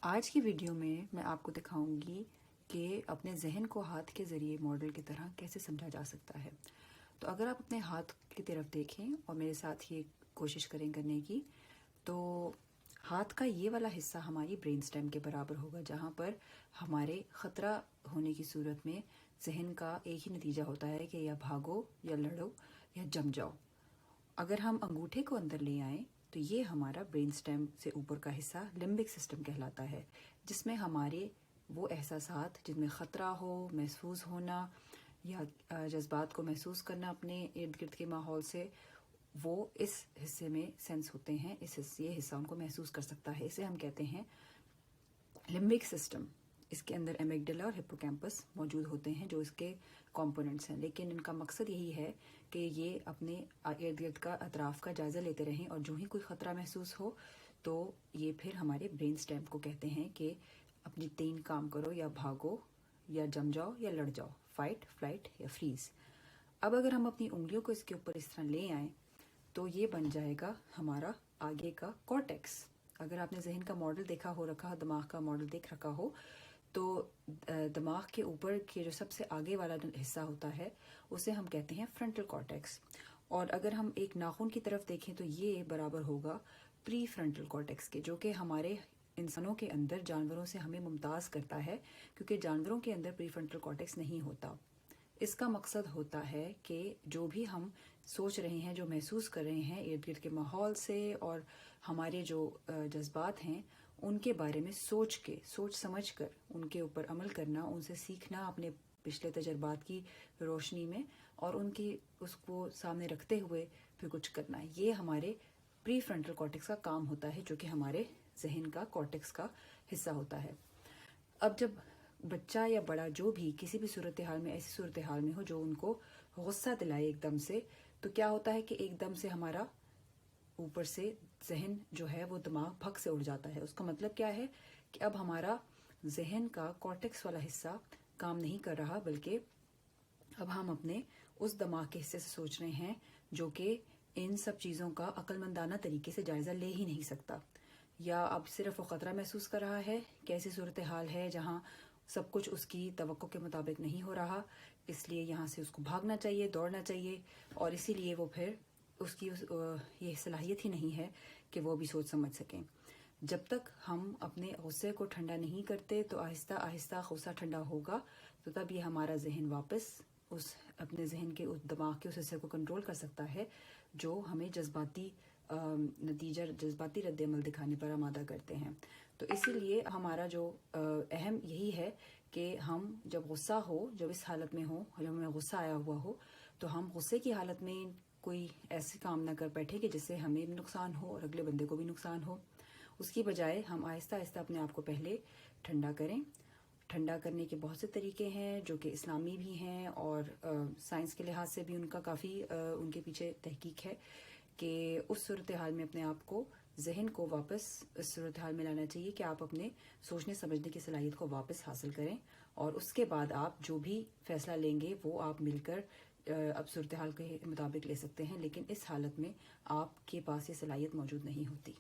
آج کی ویڈیو میں آپ کو دکھاؤں گی کہ اپنے ذہن کو ہاتھ کے ذریعے ماڈل کی طرح کیسے سمجھا جا سکتا ہے۔ تو اگر آپ اپنے ہاتھ کی طرف دیکھیں اور میرے ساتھ یہ کوشش کریں کرنے کی، تو ہاتھ کا یہ والا حصہ ہماری برین سٹیم کے برابر ہوگا، جہاں پر ہمارے خطرہ ہونے کی صورت میں ذہن کا ایک ہی نتیجہ ہوتا ہے کہ یا بھاگو یا لڑو یا جم جاؤ۔ اگر ہم انگوٹھے کو اندر لے آئیں تو یہ ہمارا برین سٹیم سے اوپر کا حصہ لمبک سسٹم کہلاتا ہے، جس میں ہمارے وہ احساسات جن میں خطرہ ہو، محسوس ہونا یا جذبات کو محسوس کرنا اپنے ارد گرد کے ماحول سے، وہ اس حصے میں سینس ہوتے ہیں۔ یہ حصہ ان کو محسوس کر سکتا ہے، اسے ہم کہتے ہیں لمبک سسٹم۔ اس کے اندر ایمیگڈلا اور ہپوکیمپس موجود ہوتے ہیں جو اس کے کمپوننٹس ہیں، لیکن ان کا مقصد یہی ہے کہ یہ اپنے ارد گرد کا اطراف کا جائزہ لیتے رہیں، اور جو ہی کوئی خطرہ محسوس ہو تو یہ پھر ہمارے برین سٹیم کو کہتے ہیں کہ اپنی 3 کام کرو، یا بھاگو یا جم جاؤ یا لڑ جاؤ، فائٹ، فلائٹ یا فریز۔ اب اگر ہم اپنی انگلیوں کو اس کے اوپر اس طرح لے آئیں تو یہ بن جائے گا ہمارا آگے کا کارٹیکس۔ اگر آپ نے ذہن کا ماڈل دیکھا ہو رکھا، دماغ کا ماڈل دیکھ رکھا ہو، تو دماغ کے اوپر کے جو سب سے آگے والا حصہ ہوتا ہے اسے ہم کہتے ہیں فرنٹل کارٹیکس۔ اور اگر ہم ایک ناخن کی طرف دیکھیں تو یہ برابر ہوگا پری فرنٹل کارٹیکس کے، جو کہ ہمارے انسانوں کے اندر جانوروں سے ہمیں ممتاز کرتا ہے، کیونکہ جانوروں کے اندر پری فرنٹل کارٹیکس نہیں ہوتا۔ اس کا مقصد ہوتا ہے کہ جو بھی ہم سوچ رہے ہیں، جو محسوس کر رہے ہیں ارد گرد کے ماحول سے، اور ہمارے جو جذبات ہیں ان کے بارے میں سوچ سمجھ کر ان کے اوپر عمل کرنا، ان سے سیکھنا اپنے پچھلے تجربات کی روشنی میں، اور ان کی اس کو سامنے رکھتے ہوئے پھر کچھ کرنا، یہ ہمارے پری فرنٹل کارٹیکس کا کام ہوتا ہے، جو کہ ہمارے ذہن کا کارٹیکس کا حصہ ہوتا ہے۔ اب جب بچہ یا بڑا جو بھی کسی بھی صورتحال میں، ایسی صورتحال میں ہو جو ان کو غصہ دلائے ایک دم سے، تو کیا ہوتا ہے کہ ایک دم سے ہمارا اوپر سے ذہن جو ہے وہ دماغ بھگ سے اڑ جاتا ہے۔ اس کا مطلب کیا ہے کہ اب ہمارا ذہن کا کارٹیکس والا حصہ کام نہیں کر رہا، بلکہ اب ہم اپنے اس دماغ کے حصے سے سوچ رہے ہیں جو کہ ان سب چیزوں کا عقل مندانہ طریقے سے جائزہ لے ہی نہیں سکتا، یا اب صرف وہ خطرہ محسوس کر رہا ہے کہ ایسی صورتحال ہے جہاں سب کچھ اس کی توقع کے مطابق نہیں ہو رہا، اس لیے یہاں سے اس کو بھاگنا چاہیے، دوڑنا چاہیے، اور اسی لیے وہ پھر اس کی یہ صلاحیت ہی نہیں ہے کہ وہ بھی سوچ سمجھ سکیں۔ جب تک ہم اپنے غصے کو ٹھنڈا نہیں کرتے تو آہستہ آہستہ غصہ ٹھنڈا ہوگا، تو تب یہ ہمارا ذہن واپس اس اپنے ذہن کے اس دماغ کے اس حصے کو کنٹرول کر سکتا ہے جو ہمیں جذباتی جذباتی رد عمل دکھانے پر آمادہ کرتے ہیں۔ تو اسی لیے ہمارا جو اہم یہی ہے کہ ہم جب غصہ ہو، جب اس حالت میں ہو، جب ہمیں غصہ آیا ہوا ہو، تو ہم غصے کی حالت میں کوئی ایسے کام نہ کر بیٹھے کہ جس سے ہمیں بھی نقصان ہو اور اگلے بندے کو بھی نقصان ہو۔ اس کی بجائے ہم آہستہ آہستہ اپنے آپ کو پہلے ٹھنڈا کریں۔ ٹھنڈا کرنے کے بہت سے طریقے ہیں جو کہ اسلامی بھی ہیں، اور سائنس کے لحاظ سے بھی ان کا کافی ان کے پیچھے تحقیق ہے کہ اس صورتحال میں اپنے آپ کو، ذہن کو واپس اس صورتحال میں لانا چاہیے کہ آپ اپنے سوچنے سمجھنے کی صلاحیت کو واپس حاصل کریں، اور اس کے بعد آپ جو بھی فیصلہ لیں گے وہ آپ مل کر اب صورتحال کے مطابق لے سکتے ہیں، لیکن اس حالت میں آپ کے پاس یہ صلاحیت موجود نہیں ہوتی۔